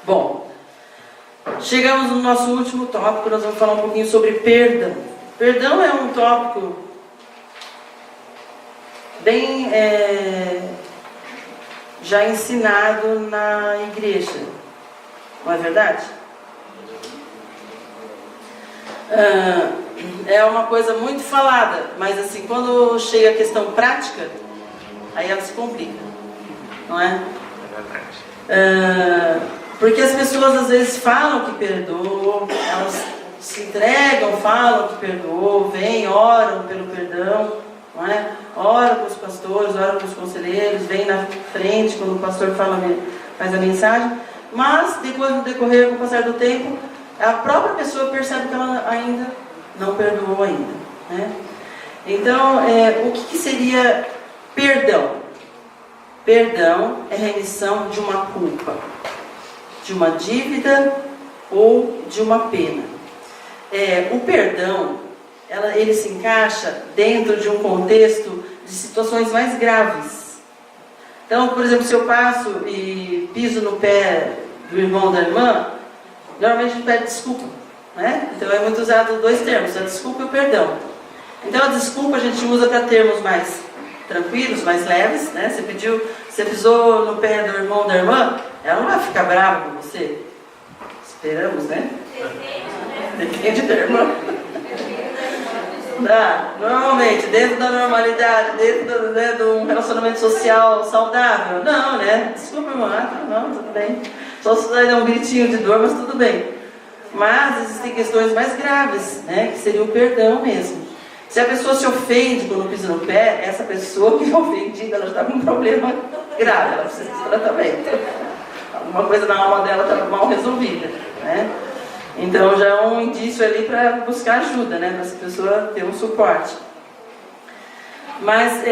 Bom, chegamos no nosso último tópico, nós vamos falar um pouquinho sobre perdão. Perdão é um tópico bem já ensinado na igreja, não é verdade? É uma coisa muito falada, mas assim, quando chega a questão prática, aí ela se complica, não é? Porque as pessoas às vezes falam que perdoam, elas se entregam, falam que perdoam, vêm, oram pelo perdão, não é? Ora com os pastores, ora com os conselheiros, vem na frente quando o pastor faz a mensagem, mas depois, no decorrer, com o passar do tempo, a própria pessoa percebe que ela ainda não perdoou ainda, né? Então, o que seria perdão? Perdão é remissão de uma culpa, de uma dívida ou de uma pena. O perdão, ele se encaixa dentro de um contexto de situações mais graves. Então, por exemplo, se eu passo e piso no pé do irmão ou da irmã, normalmente a gente pede desculpa, né? Então é muito usado dois termos, a desculpa e o perdão. Então a desculpa a gente usa para termos mais tranquilos, mais leves, né? Você pisou no pé do irmão ou da irmã, ela não vai ficar brava com você. Esperamos, né? Depende da irmã. Normalmente, dentro da normalidade, dentro de um relacionamento social saudável, não, né? Desculpa, irmã, não, tudo bem. Só se dar um gritinho de dor, mas tudo bem. Mas existem questões mais graves, né? Que seria o perdão mesmo. Se a pessoa se ofende quando pisa no pé, essa pessoa que é ofendida, ela está com um problema grave, ela precisa de tratamento. Alguma coisa na alma dela está mal resolvida, né? Então já é um indício ali para buscar ajuda, né? Para essa pessoa ter um suporte. Mas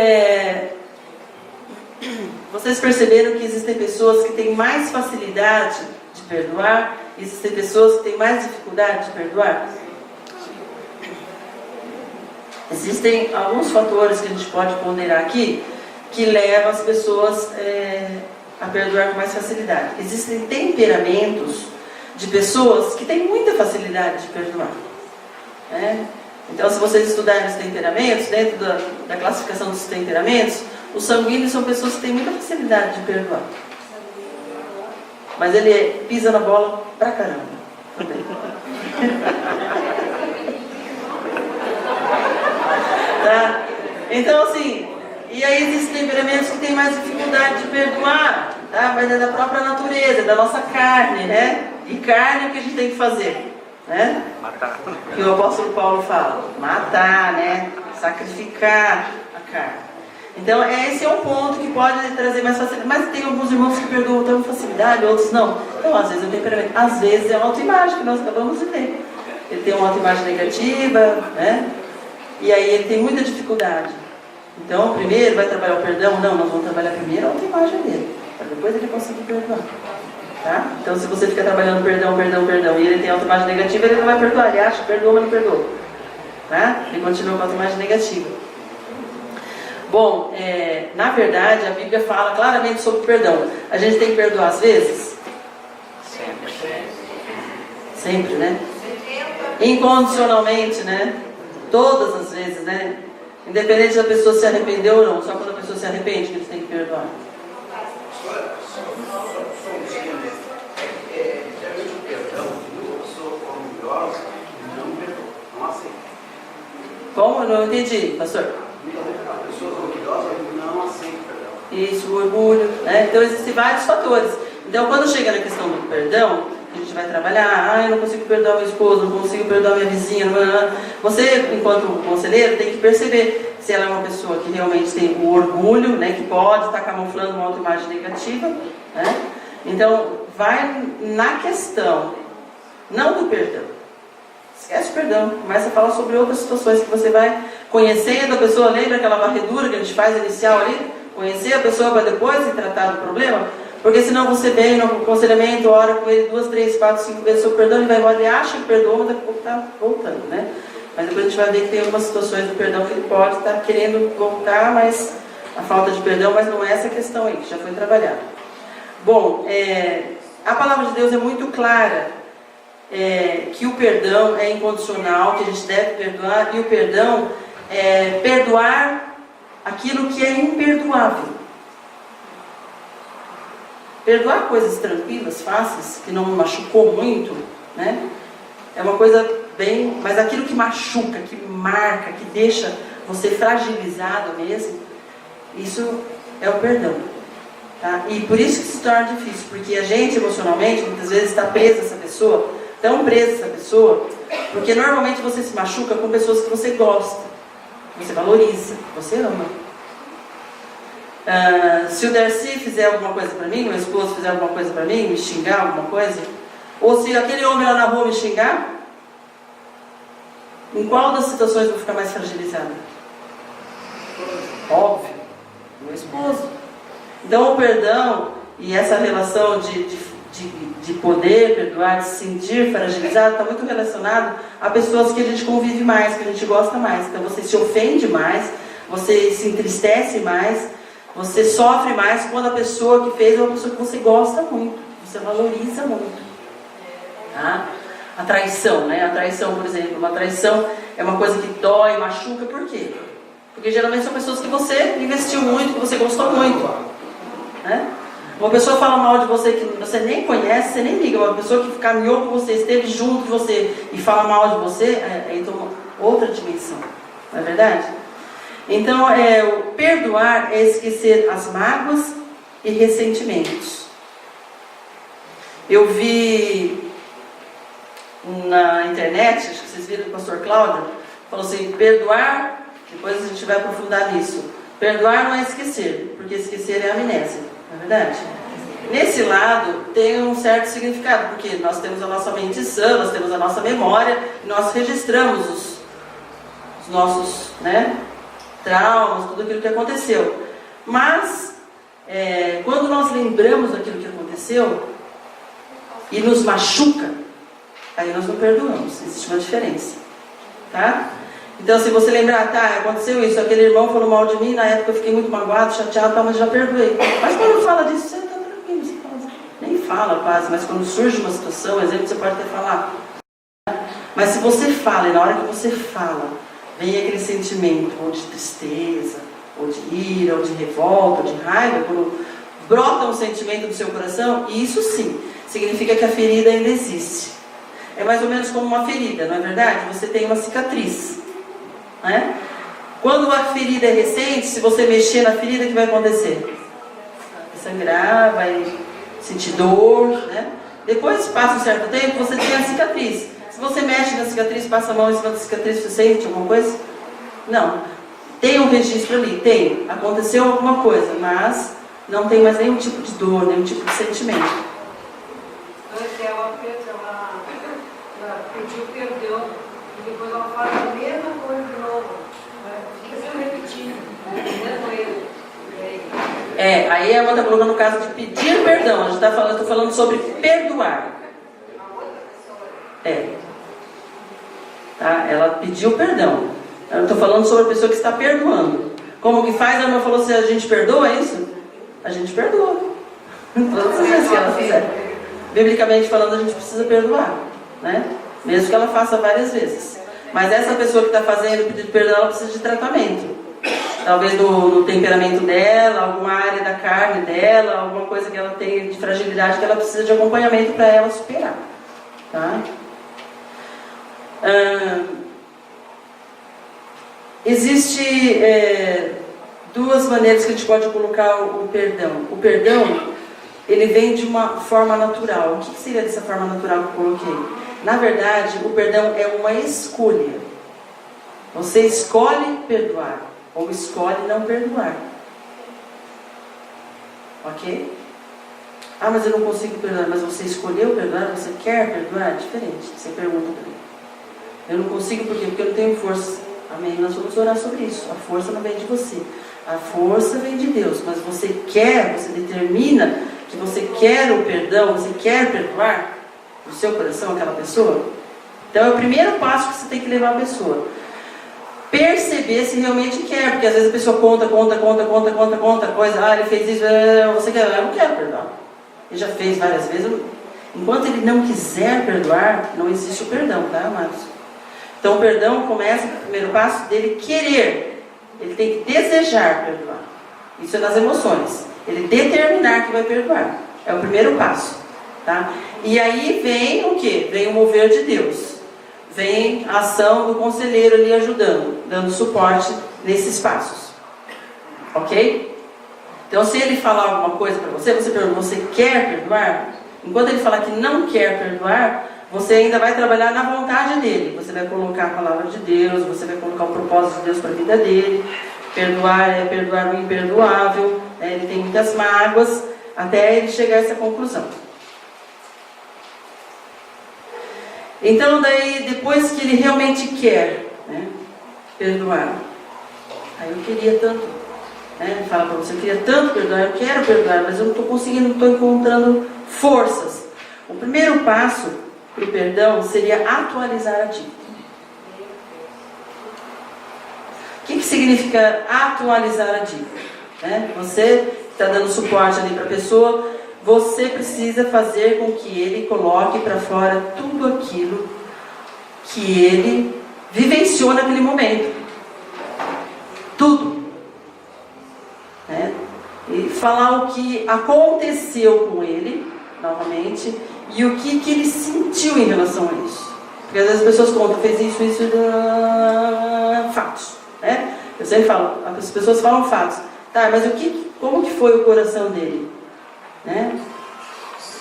vocês perceberam que existem pessoas que têm mais facilidade de perdoar? Existem pessoas que têm mais dificuldade de perdoar? Existem alguns fatores que a gente pode ponderar aqui que levam as pessoas a perdoar com mais facilidade. Existem temperamentos de pessoas que têm muita facilidade de perdoar, né? Então, se vocês estudarem os temperamentos, dentro da classificação dos temperamentos, os sanguíneos são pessoas que têm muita facilidade de perdoar. Mas ele pisa na bola pra caramba também. Tá? Então, assim, e aí existem temperamentos que têm mais dificuldade de perdoar, tá? Mas é da própria natureza, da nossa carne, né? E carne, o que a gente tem que fazer? Né? Matar. Que o apóstolo Paulo fala, matar, né? Sacrificar a carne. Então, esse é um ponto que pode trazer mais facilidade. Mas tem alguns irmãos que perdoam com facilidade, outros não. Então, às vezes é o temperamento, às vezes é a autoimagem que nós acabamos de ver. Ele tem uma autoimagem negativa, né? E aí ele tem muita dificuldade. Então, primeiro vai trabalhar o perdão? Não, nós vamos trabalhar primeiro a autoimagem dele, para depois ele conseguir perdoar. Tá? Então, se você fica trabalhando perdão, e ele tem autoimagem negativa, ele não vai perdoar. Ele acha que perdoa, mas não perdoa. Tá? Ele continua com a autoimagem negativa. Bom, na verdade, a Bíblia fala claramente sobre o perdão. A gente tem que perdoar às vezes? Sempre. Sempre, né? Incondicionalmente, né? Todas as vezes, né? Independente da pessoa se arrependeu ou não. Só quando a pessoa se arrepende que eles têm que perdoar. Como? Eu não entendi, pastor. Pessoas orgulhosas não aceitam perdão. Isso, o orgulho, né? Então existem vários fatores. Então quando chega na questão do perdão, a gente vai trabalhar, eu não consigo perdoar meu esposo, não consigo perdoar minha vizinha, você, enquanto conselheiro, tem que perceber se ela é uma pessoa que realmente tem o orgulho, né, que pode estar camuflando uma autoimagem negativa, né? Então vai na questão, não do perdão. Esquece o perdão, começa a falar sobre outras situações que você vai conhecendo a pessoa. Lembra aquela varredura que a gente faz inicial ali? Conhecer a pessoa para depois ir tratar do problema? Porque senão você vem no aconselhamento, ora com ele 2, 3, 4, 5 vezes o seu perdão, ele vai embora, ele acha que perdoa, mas daqui a pouco está voltando, né? Mas depois a gente vai ver que tem algumas situações do perdão que ele pode estar querendo voltar, mas a falta de perdão, mas não é essa questão aí, que já foi trabalhada. Bom, a palavra de Deus é muito clara, que o perdão é incondicional, que a gente deve perdoar, e o perdão é perdoar aquilo que é imperdoável. Perdoar coisas tranquilas, fáceis, que não machucou muito, né? É uma coisa bem... Mas aquilo que machuca, que marca, que deixa você fragilizado mesmo, isso é o perdão. Tá? E por isso que se torna difícil, porque a gente emocionalmente, muitas vezes, está presa a essa pessoa, tão presa a essa pessoa, porque normalmente você se machuca com pessoas que você gosta, você valoriza, você ama. Se o Darcy fizer alguma coisa para mim, meu esposo fizer alguma coisa para mim, me xingar alguma coisa, ou se aquele homem lá na rua me xingar, em qual das situações eu vou ficar mais fragilizada? Óbvio, meu esposo. Então o perdão e essa relação de poder perdoar, de se sentir fragilizado, está muito relacionado a pessoas que a gente convive mais, que a gente gosta mais. Então você se ofende mais, você se entristece mais, você sofre mais quando a pessoa que fez é uma pessoa que você gosta muito, você valoriza muito. Tá? A traição, né? A traição, por exemplo, uma traição é uma coisa que dói, machuca, por quê? Porque geralmente são pessoas que você investiu muito, que você gostou muito, né? Uma pessoa fala mal de você que você nem conhece, você nem liga. Uma pessoa que caminhou com você, esteve junto de você e fala mal de você, então outra dimensão, não é verdade? Então, o perdoar é esquecer as mágoas e ressentimentos. Eu vi na internet, acho que vocês viram do pastor Cláudio, falou assim, perdoar, depois a gente vai aprofundar nisso. Perdoar não é esquecer, porque esquecer é amnésia, não é verdade? Nesse lado tem um certo significado, porque nós temos a nossa mente sã, nós temos a nossa memória, e nós registramos os nossos, né, traumas, tudo aquilo que aconteceu. Mas, quando nós lembramos daquilo que aconteceu e nos machuca, aí nós não perdoamos, existe uma diferença, tá? Então se você lembrar, tá, aconteceu isso, aquele irmão falou mal de mim, na época eu fiquei muito magoado, chateado, tá, mas já perdoei. Mas quando fala disso, você tá tranquilo, você fala, nem fala quase, mas quando surge uma situação, exemplo, você pode até falar. Mas se você fala, e na hora que você fala, vem aquele sentimento, ou de tristeza, ou de ira, ou de revolta, ou de raiva, quando brota um sentimento do seu coração, e isso sim, significa que a ferida ainda existe. É mais ou menos como uma ferida, não é verdade? Você tem uma cicatriz, né? Quando a ferida é recente, se você mexer na ferida, o que vai acontecer? Vai sangrar, vai sentir dor, né? Depois, passa um certo tempo, você tem a cicatriz. Se você mexe na cicatriz, passa a mão em cima da cicatriz, você sente alguma coisa? Não. Tem um registro ali? Tem. Aconteceu alguma coisa, mas não tem mais nenhum tipo de dor, nenhum tipo de sentimento. Ela pediu perdão e depois ela faz a mesma coisa de novo. Fica sempre repetindo. Mesmo ele. Aí ela está colocando o caso de pedir perdão. A gente está falando sobre perdoar. Tá? Ela pediu perdão. Eu estou falando sobre a pessoa que está perdoando. Como que faz? A irmã falou assim, a gente perdoa, é isso? A gente perdoa. Todas as vezes que ela fizer. Biblicamente falando, a gente precisa perdoar, né? Mesmo que ela faça várias vezes. Mas essa pessoa que está fazendo o pedido de perdão, ela precisa de tratamento. Talvez no temperamento dela, alguma área da carne dela, alguma coisa que ela tem de fragilidade, que ela precisa de acompanhamento para ela superar. Tá? Existe duas maneiras que a gente pode colocar o perdão. O perdão, ele vem de uma forma natural. O que seria dessa forma natural que eu coloquei? Na verdade, o perdão é uma escolha. Você escolhe perdoar ou escolhe não perdoar. Ok? Mas eu não consigo perdoar. Mas você escolheu perdoar? Você quer perdoar? É diferente. Você pergunta para mim. Eu não consigo por quê? Porque eu não tenho força. Amém? Nós vamos orar sobre isso. A força não vem de você. A força vem de Deus. Mas você quer, você determina que você quer o perdão, você quer perdoar no seu coração aquela pessoa? Então é o primeiro passo que você tem que levar a pessoa. Perceber se realmente quer, porque às vezes a pessoa conta coisa, ele fez isso, você quer, eu não quero perdoar. ele já fez várias vezes. Enquanto ele não quiser perdoar, não existe o perdão, tá, amados? Então o perdão começa com o primeiro passo dele querer. Ele tem que desejar perdoar. Isso é nas emoções. Ele determinar que vai perdoar. É o primeiro passo, tá? E aí vem o quê? Vem o mover de Deus. Vem a ação do conselheiro ali ajudando, dando suporte nesses passos. Ok? Então se ele falar alguma coisa para você, você pergunta, você quer perdoar? Enquanto ele falar que não quer perdoar, você ainda vai trabalhar na vontade dele. Você vai colocar a palavra de Deus, você vai colocar o propósito de Deus para a vida dele. Perdoar é perdoar o imperdoável, né? Ele tem muitas mágoas, até ele chegar a essa conclusão. Então daí, depois que ele realmente quer, né, perdoar, aí eu queria tanto, né, ele fala para você, eu queria tanto perdoar, eu quero perdoar, mas eu não estou conseguindo, não estou encontrando forças. O primeiro passo para o perdão seria atualizar a dívida. O que significa atualizar a dívida? Né? Você está dando suporte ali para a pessoa, você precisa fazer com que ele coloque para fora tudo aquilo que ele vivenciou naquele momento. Tudo. Né? E falar o que aconteceu com ele, novamente, e o que ele sentiu em relação a isso. Porque às vezes as pessoas contam, fez isso, fatos. Né? Eu sempre falo, as pessoas falam fatos. Tá, mas como que foi o coração dele? Né?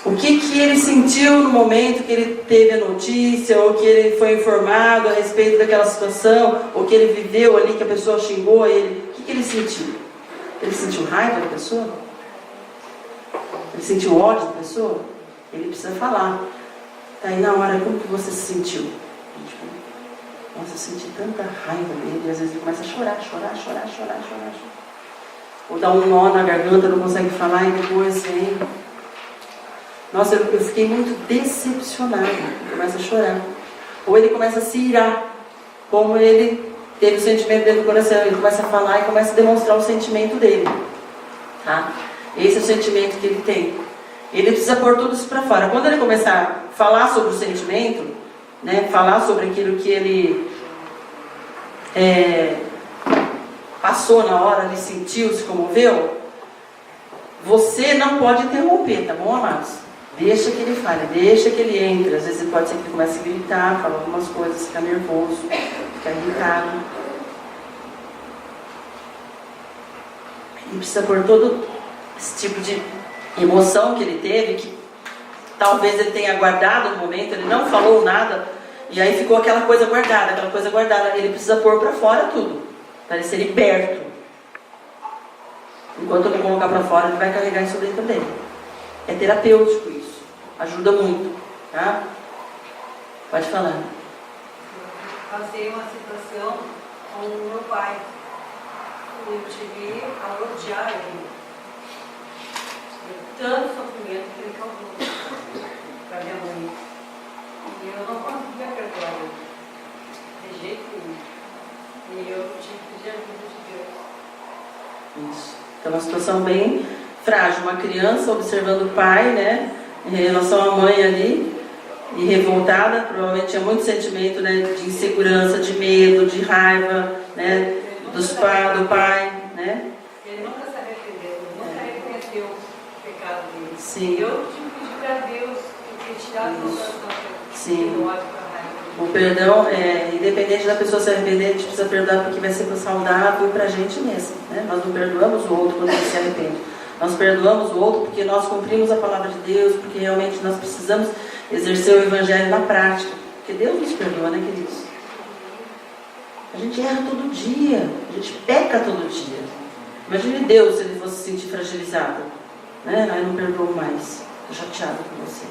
O que ele sentiu no momento que ele teve a notícia, ou que ele foi informado a respeito daquela situação, ou que ele viveu ali, que a pessoa xingou ele? O que ele sentiu? Ele sentiu raiva da pessoa? Ele sentiu ódio da pessoa? Ele precisa falar. Tá aí na hora, como que você se sentiu? Nossa, eu senti tanta raiva dele, e às vezes ele começa a chorar. Ou dá um nó na garganta, não consegue falar, e depois vem. Nossa, eu fiquei muito decepcionada. Ele começa a chorar. Ou ele começa a se irar, como ele teve o sentimento dele no coração. Ele começa a falar e começa a demonstrar o sentimento dele. Tá? Esse é o sentimento que ele tem. Ele precisa pôr tudo isso para fora. Quando ele começar a falar sobre o sentimento, né, falar sobre aquilo que ele passou na hora, ele sentiu, se comoveu, você não pode interromper, tá bom, amados? Deixa que ele fale, deixa que ele entre. Às vezes pode ser que ele comece a gritar, falar algumas coisas, ficar nervoso, ficar irritado. Ele precisa pôr todo esse tipo de emoção que ele teve, que talvez ele tenha guardado no momento, ele não falou nada, e aí ficou aquela coisa guardada. Ele precisa pôr para fora tudo, para ele ser liberto. Enquanto eu não colocar para fora, ele vai carregar isso dentro dele. É terapêutico isso, ajuda muito, tá? Pode falar. Passei uma situação com o meu pai. Eu tive a odiar ele. Tanto sofrimento que ele causou para minha mãe. E eu não conseguia perdoar ele. De jeito nenhum. E eu tive que pedir ajuda de Deus. Isso. Então é uma situação bem frágil. Uma criança observando o pai, né, em relação à mãe ali, e revoltada, provavelmente tinha muito sentimento, né, de insegurança, de medo, de raiva, né, do pai, né? Ele nunca se arrependeu, ele nunca reconheceu o pecado dele. Sim. Eu tive que pedir para Deus que tirasse o coração Sim. do ódio para a raiva. O perdão, independente da pessoa se arrepender, a gente precisa perdoar porque vai ser saudável para a gente mesmo, né? Nós não perdoamos o outro quando ele se arrepende. Nós perdoamos o outro porque nós cumprimos a palavra de Deus, porque realmente nós precisamos exercer o Evangelho na prática. Porque Deus nos perdoa, né, queridos? A gente erra todo dia, a gente peca todo dia. Imagine Deus se ele fosse se sentir fragilizado, né? Eu não perdoo mais, estou chateado com você,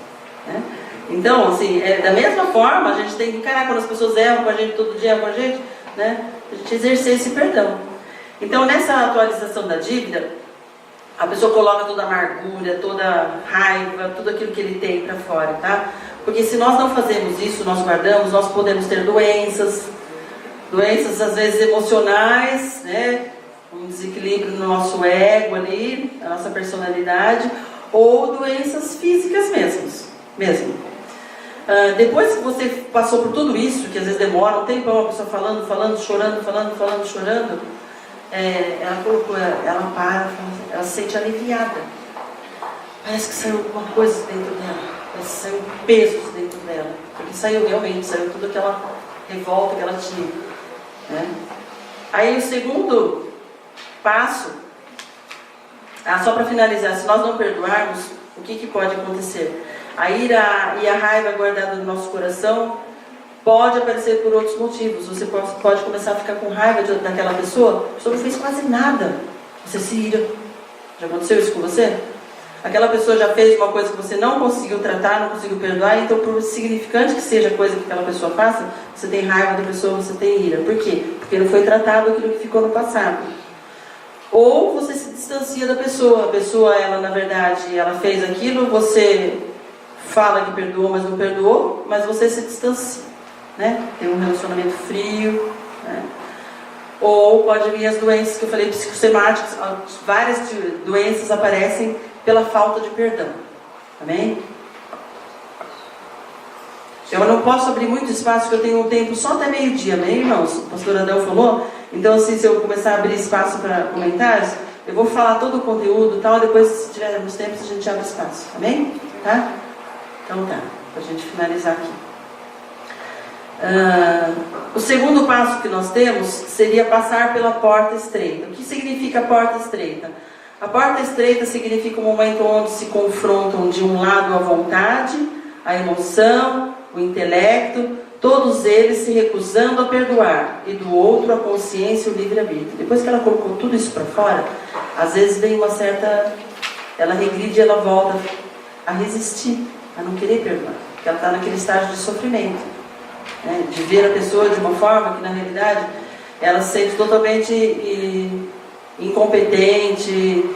né? Então, assim, da mesma forma, a gente tem que encarar quando as pessoas erram com a gente, todo dia erram com a gente, né? A gente exercer esse perdão. Então, nessa atualização da dívida, a pessoa coloca toda a amargura, toda a raiva, tudo aquilo que ele tem para fora, tá? Porque se nós não fazemos isso, nós guardamos, nós podemos ter doenças às vezes emocionais, né? Um desequilíbrio no nosso ego ali, na nossa personalidade, ou doenças físicas mesmo. Depois que você passou por tudo isso, que às vezes demora um tempão, a pessoa falando, chorando, ela para, ela se sente aliviada. Parece que saiu alguma coisa dentro dela, parece que saiu um peso dentro dela, porque saiu toda aquela revolta que ela tinha, né? Aí o segundo passo, só para finalizar, se nós não perdoarmos, o que pode acontecer? A ira e a raiva guardada no nosso coração pode aparecer por outros motivos. Você pode começar a ficar com raiva daquela pessoa, a pessoa não fez quase nada, você se ira. Já aconteceu isso com você? Aquela pessoa já fez uma coisa que você não conseguiu tratar, não conseguiu perdoar, então por significante que seja a coisa que aquela pessoa faça, você tem raiva da pessoa, você tem ira. Por quê? Porque não foi tratado aquilo que ficou no passado. Ou você se distancia da pessoa, a pessoa, ela na verdade, ela fez aquilo, você fala que perdoou, mas não perdoou, mas você se distancia, né? Tem um relacionamento frio, né? Ou pode vir as doenças que eu falei, psicossomáticas, várias doenças aparecem pela falta de perdão. Amém? Eu não posso abrir muito espaço, porque eu tenho um tempo só até meio-dia, amém, irmãos? O pastor Adel falou. Então, assim, se eu começar a abrir espaço para comentários, eu vou falar todo o conteúdo e tal, depois, se tivermos tempo, a gente abre espaço. Amém? Tá? Então tá, para a gente finalizar aqui. O segundo passo que nós temos seria passar pela porta estreita. O que significa porta estreita? A porta estreita significa um momento onde se confrontam de um lado a vontade, a emoção, o intelecto, todos eles se recusando a perdoar, e do outro a consciência e o livre-arbítrio. Depois que ela colocou tudo isso para fora, às vezes vem uma certa... ela regride e ela volta a resistir, a não querer perdoar, porque ela está naquele estágio de sofrimento, né? De ver a pessoa de uma forma que na realidade ela se sente totalmente incompetente,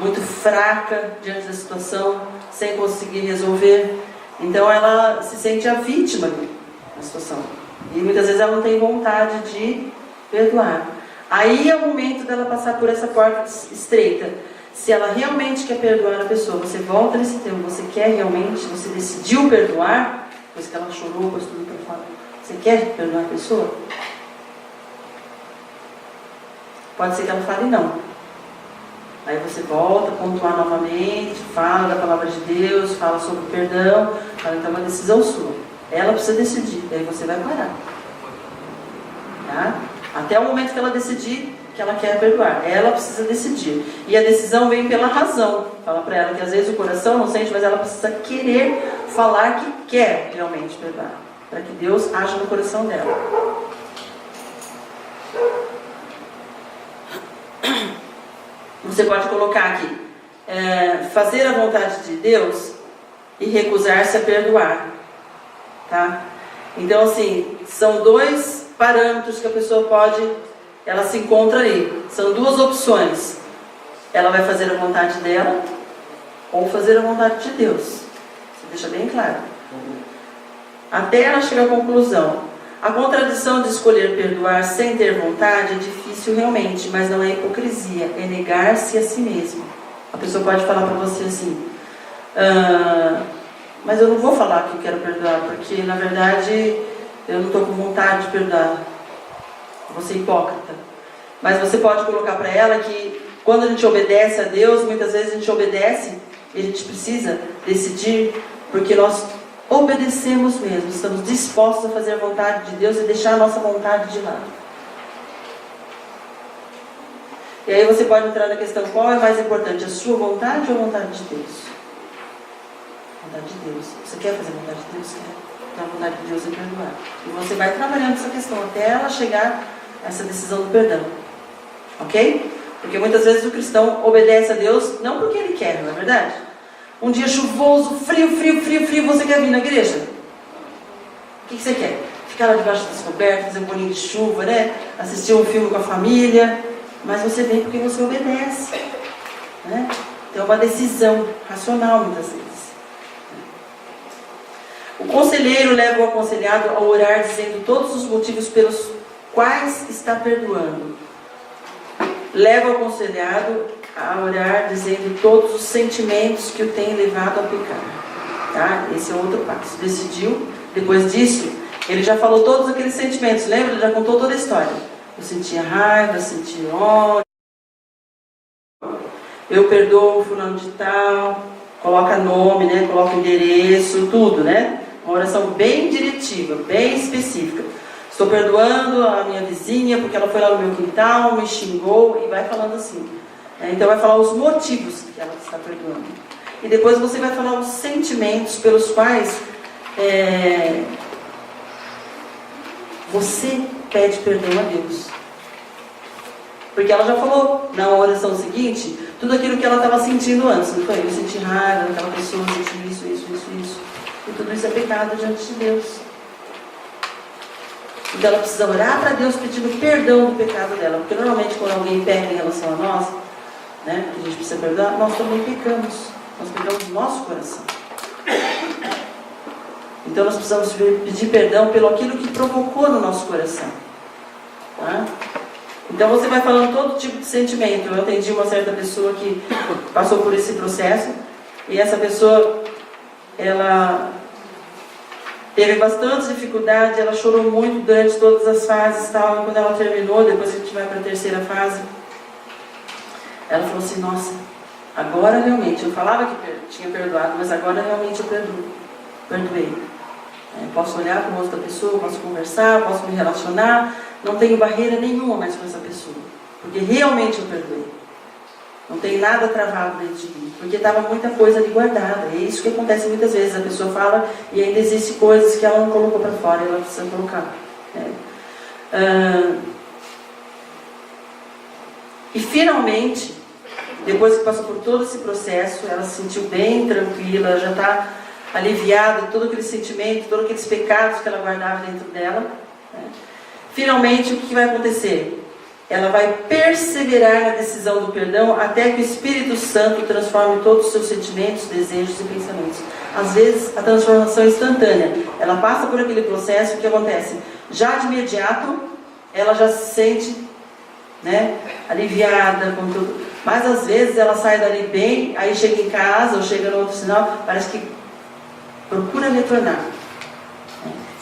muito fraca diante da situação, sem conseguir resolver. Então ela se sente a vítima da situação, e muitas vezes ela não tem vontade de perdoar. Aí é o momento dela passar por essa porta estreita. Se ela realmente quer perdoar a pessoa, você volta nesse tempo, você quer realmente, você decidiu perdoar, depois que ela chorou, depois tudo para fora, você quer perdoar a pessoa? Pode ser que ela fale não. Aí você volta a pontuar novamente, fala da palavra de Deus, fala sobre o perdão, fala, então é uma decisão sua. Ela precisa decidir, daí você vai parar. Tá? Até o momento que ela decidir que ela quer perdoar, ela precisa decidir. E a decisão vem pela razão. Fala para ela que às vezes o coração não sente, mas ela precisa querer falar que quer realmente perdoar, para que Deus haja no coração dela. Você pode colocar aqui, fazer a vontade de Deus e recusar-se a perdoar, tá? Então, assim, são dois parâmetros que a pessoa pode, ela se encontra aí. São duas opções. Ela vai fazer a vontade dela ou fazer a vontade de Deus. Você deixa bem claro. Até ela chegar à conclusão. A contradição de escolher perdoar sem ter vontade é difícil realmente, mas não é hipocrisia, é negar-se a si mesmo. A pessoa pode falar para você assim, mas eu não vou falar que eu quero perdoar, porque na verdade eu não estou com vontade de perdoar. Você é hipócrita. Mas você pode colocar para ela que quando a gente obedece a Deus, muitas vezes a gente obedece e a gente precisa decidir, porque nós obedecemos mesmo, estamos dispostos a fazer a vontade de Deus e deixar a nossa vontade de lado. E aí você pode entrar na questão, qual é mais importante, a sua vontade ou a vontade de Deus? A vontade de Deus. Você quer fazer a vontade de Deus? Quer? Então a vontade de Deus é perdoar. E você vai trabalhando essa questão até ela chegar a essa decisão do perdão. Ok? Porque muitas vezes o cristão obedece a Deus não porque ele quer, não é verdade? Um dia chuvoso, frio, você quer vir na igreja? O que você quer? Ficar lá debaixo das cobertas, fazer um bolinho de chuva, né? Assistir um filme com a família. Mas você vem porque você obedece, né? Então é uma decisão racional muitas vezes. O conselheiro leva o aconselhado a orar dizendo todos os motivos pelos quais está perdoando. Leva o aconselhado a orar dizendo todos os sentimentos que o têm levado a pecar. Tá? Esse é o outro passo. Decidiu, depois disso, ele já falou todos aqueles sentimentos. Lembra? Ele já contou toda a história. Eu sentia raiva, eu sentia ódio. Eu perdoo fulano de tal. Coloca nome, né? Coloca endereço, tudo, né? Uma oração bem diretiva, bem específica. Estou perdoando a minha vizinha porque ela foi lá no meu quintal, me xingou, e vai falando assim. Então vai falar os motivos que ela está perdoando. E depois você vai falar os sentimentos pelos quais você pede perdão a Deus. Porque ela já falou na oração seguinte tudo aquilo que ela estava sentindo antes. Não foi? Eu senti raiva daquela pessoa, eu senti isso. E tudo isso é pecado diante de Deus. Então ela precisa orar para Deus pedindo perdão do pecado dela. Porque normalmente quando alguém peca em relação a nós, né, que a gente precisa perdoar, nós também pecamos. Nós pecamos no nosso coração. Então nós precisamos pedir perdão pelo aquilo que provocou no nosso coração. Tá? Então você vai falando todo tipo de sentimento. Eu atendi uma certa pessoa que passou por esse processo. E essa pessoa, ela teve bastante dificuldade, ela chorou muito durante todas as fases e tal. E quando ela terminou, depois que a gente vai para a terceira fase, ela falou assim, nossa, agora realmente, eu falava que tinha perdoado, mas agora realmente eu perdoei. Posso olhar para outra pessoa, posso conversar, posso me relacionar, não tenho barreira nenhuma mais com essa pessoa, porque realmente eu perdoei. Não tem nada travado dentro de mim, porque estava muita coisa ali guardada. É isso que acontece muitas vezes, a pessoa fala e ainda existem coisas que ela não colocou para fora e ela precisa colocar. E finalmente, depois que passou por todo esse processo, ela se sentiu bem tranquila, já está aliviada de todo aquele sentimento, todos aqueles pecados que ela guardava dentro dela. Finalmente, o que vai acontecer? Ela vai perseverar na decisão do perdão até que o Espírito Santo transforme todos os seus sentimentos, desejos e pensamentos. Às vezes, a transformação é instantânea. Ela passa por aquele processo, o que acontece? Já de imediato, ela já se sente, né, aliviada com tudo. Mas às vezes ela sai dali bem, aí chega em casa ou chega no outro sinal, parece que procura retornar.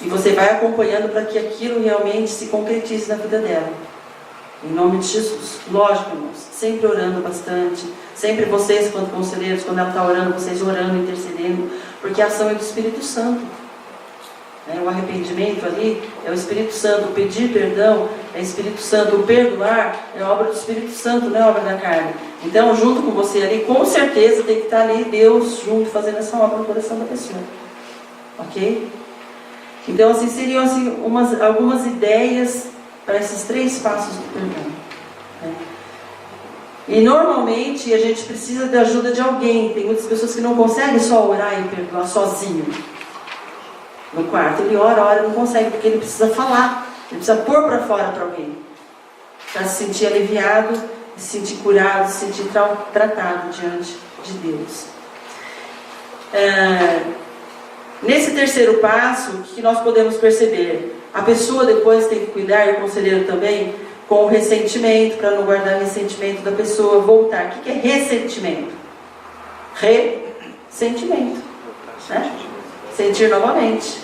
E você vai acompanhando para que aquilo realmente se concretize na vida dela. Em nome de Jesus. Lógico, irmãos, sempre orando bastante. Sempre vocês, quando conselheiros, quando ela está orando, vocês orando, intercedendo. Porque a ação é do Espírito Santo. O arrependimento ali é o Espírito Santo. O pedir perdão é o Espírito Santo. O perdoar é obra do Espírito Santo, não é obra da carne. Então, junto com você ali, com certeza tem que estar ali Deus junto, fazendo essa obra no coração da pessoa. Ok? Então, assim, seriam assim, algumas ideias para esses 3 passos do perdão. E normalmente a gente precisa da ajuda de alguém. Tem muitas pessoas que não conseguem só orar e perdoar sozinho no quarto. Ele ora, não consegue, porque ele precisa falar. Ele precisa pôr para fora para alguém, para se sentir aliviado, se sentir curado, se sentir tratado diante de Deus. Nesse terceiro passo, o que nós podemos perceber? A pessoa depois tem que cuidar, e o conselheiro também, com o ressentimento, para não guardar ressentimento da pessoa, voltar. O que é ressentimento? Ressentimento. Né? Sentir novamente.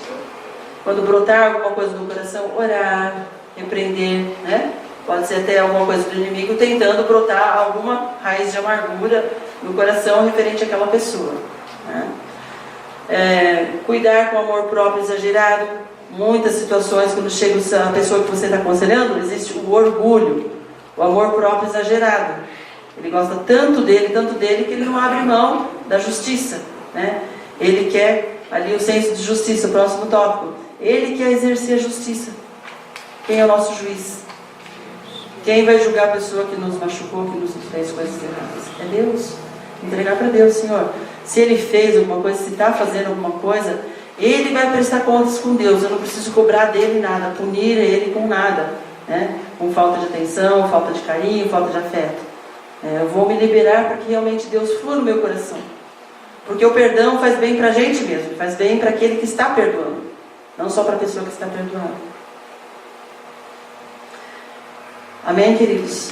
Quando brotar alguma coisa no coração, orar, repreender, né? Pode ser até alguma coisa do inimigo tentando brotar alguma raiz de amargura no coração referente àquela pessoa. Né? Cuidar com amor próprio exagerado. Muitas situações, quando chega a pessoa que você está aconselhando, existe o orgulho, o amor próprio exagerado. Ele gosta tanto dele, que ele não abre mão da justiça. Né? Ele quer ali o senso de justiça, o próximo tópico. Ele quer exercer a justiça. Quem é o nosso juiz? Quem vai julgar a pessoa que nos machucou, que nos fez coisas erradas? É Deus. Entregar para Deus, Senhor. Se ele fez alguma coisa, se está fazendo alguma coisa, ele vai prestar contas com Deus. Eu não preciso cobrar dele nada, punir ele com nada, né? Com falta de atenção, falta de carinho, falta de afeto. Eu vou me liberar para que realmente Deus flua no meu coração. Porque o perdão faz bem para a gente mesmo, faz bem para aquele que está perdoando, não só para a pessoa que está perdoando. Amém, queridos?